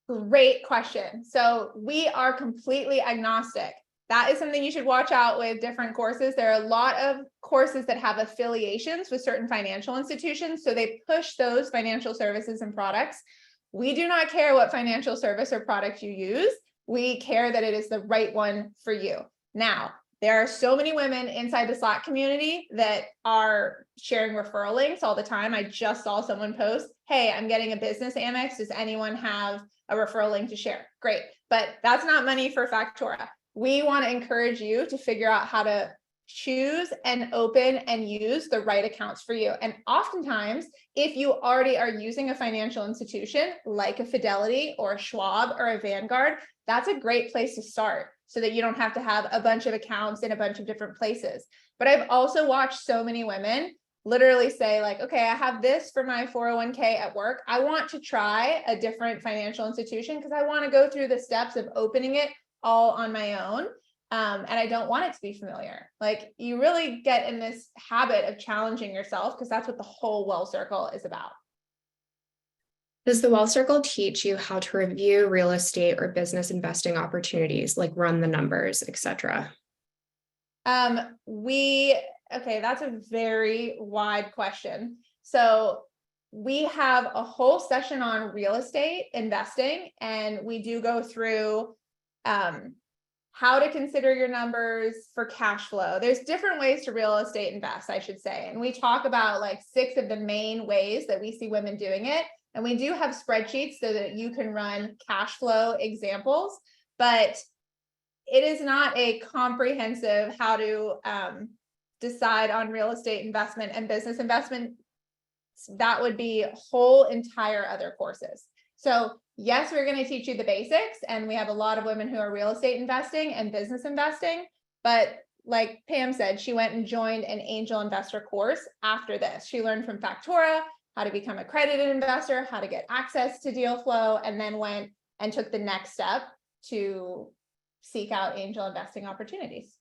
Great question. So we are completely agnostic. That is something you should watch out with different courses. There are a lot of courses that have affiliations with certain financial institutions, so they push those financial services and products. We do not care what financial service or product you use. We care that it is the right one for you. Now, there are so many women inside the Slack community that are sharing referral links all the time. I just saw someone post, hey, I'm getting a business Amex. Does anyone have a referral link to share? Great. But that's not money for Factora. We want to encourage you to figure out how to choose and open and use the right accounts for you. And oftentimes, if you already are using a financial institution like a Fidelity or a Schwab or a Vanguard, that's a great place to start, so that you don't have to have a bunch of accounts in a bunch of different places. But I've also watched so many women literally say like, okay, I have this for my 401k at work. I want to try a different financial institution because I want to go through the steps of opening it all on my own. And I don't want it to be familiar. Like, you really get in this habit of challenging yourself, because that's what the whole Wealth Circle is about. Does the Wealth Circle teach you how to review real estate or business investing opportunities, like run the numbers, etc.? Okay, that's a very wide question. So we have a whole session on real estate investing, and we do go through how to consider your numbers for cash flow. There's different ways to real estate invest, I should say. And we talk about like 6 of the main ways that we see women doing it. And we do have spreadsheets so that you can run cash flow examples, but it is not a comprehensive how to decide on real estate investment and business investment. That would be whole entire other courses. So yes, we're going to teach you the basics, and we have a lot of women who are real estate investing and business investing. But like Pam said, she went and joined an angel investor course after this. She learned from Factora how to become a accredited investor, how to get access to deal flow, and then went and took the next step to seek out angel investing opportunities.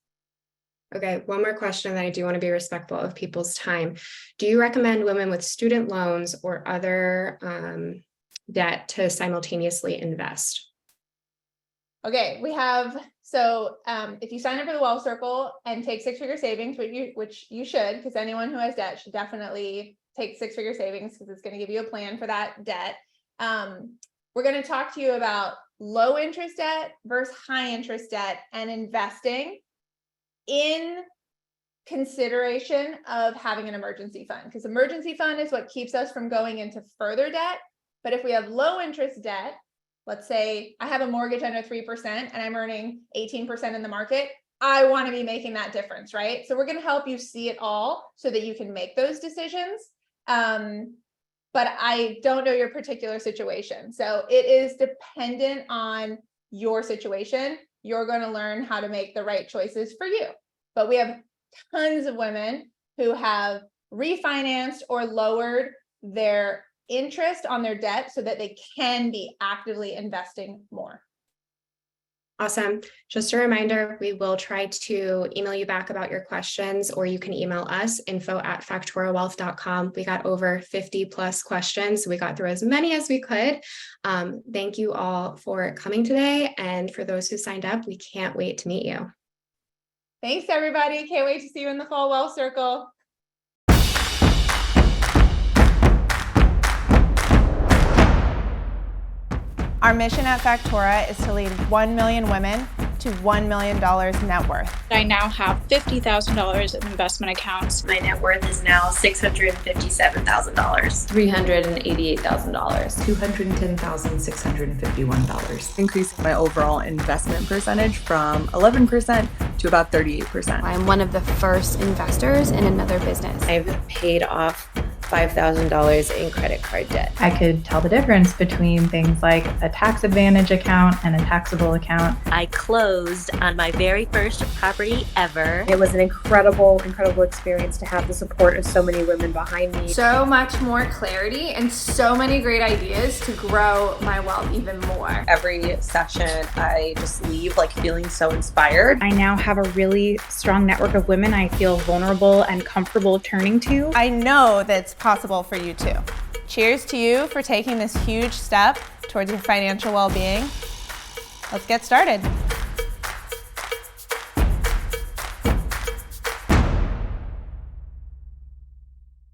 Okay, one more question, that I do want to be respectful of people's time. Do you recommend women with student loans or other debt to simultaneously invest? Okay, we have, so if you sign up for the Wealth Circle and take six-figure savings, which you should, because anyone who has debt should definitely take six-figure savings because it's going to give you a plan for that debt. We're going to talk to you about low interest debt versus high interest debt and investing in consideration of having an emergency fund, because emergency fund is what keeps us from going into further debt. But if we have low interest debt, let's say I have a mortgage under 3% and I'm earning 18% in the market, I want to be making that difference, right? So we're going to help you see it all so that you can make those decisions. But I don't know your particular situation. So it is dependent on your situation. You're going to learn how to make the right choices for you. But we have tons of women who have refinanced or lowered their interest on their debt so that they can be actively investing more. Awesome. Just a reminder, we will try to email you back about your questions, or you can email us info@factorawealth.com. We got over 50 plus questions. So we got through as many as we could. Thank you all for coming today. And for those who signed up, we can't wait to meet you. Thanks, everybody. Can't wait to see you in the Fall Wealth Circle. Our mission at Factora is to lead 1 million women to $1 million net worth. I now have $50,000 in investment accounts. My net worth is now $657,000. $388,000. $210,651. Increasing my overall investment percentage from 11% to about 38%. I'm one of the first investors in another business. I've paid off $5,000 in credit card debt. I could tell the difference between things like a tax advantage account and a taxable account. I closed on my very first property ever. It was an incredible experience to have the support of so many women behind me. So much more clarity and so many great ideas to grow my wealth even more. Every session, I just leave like feeling so inspired. I now have a really strong network of women I feel vulnerable and comfortable turning to. I know that's possible for you too. Cheers to you for taking this huge step towards your financial well-being. Let's get started.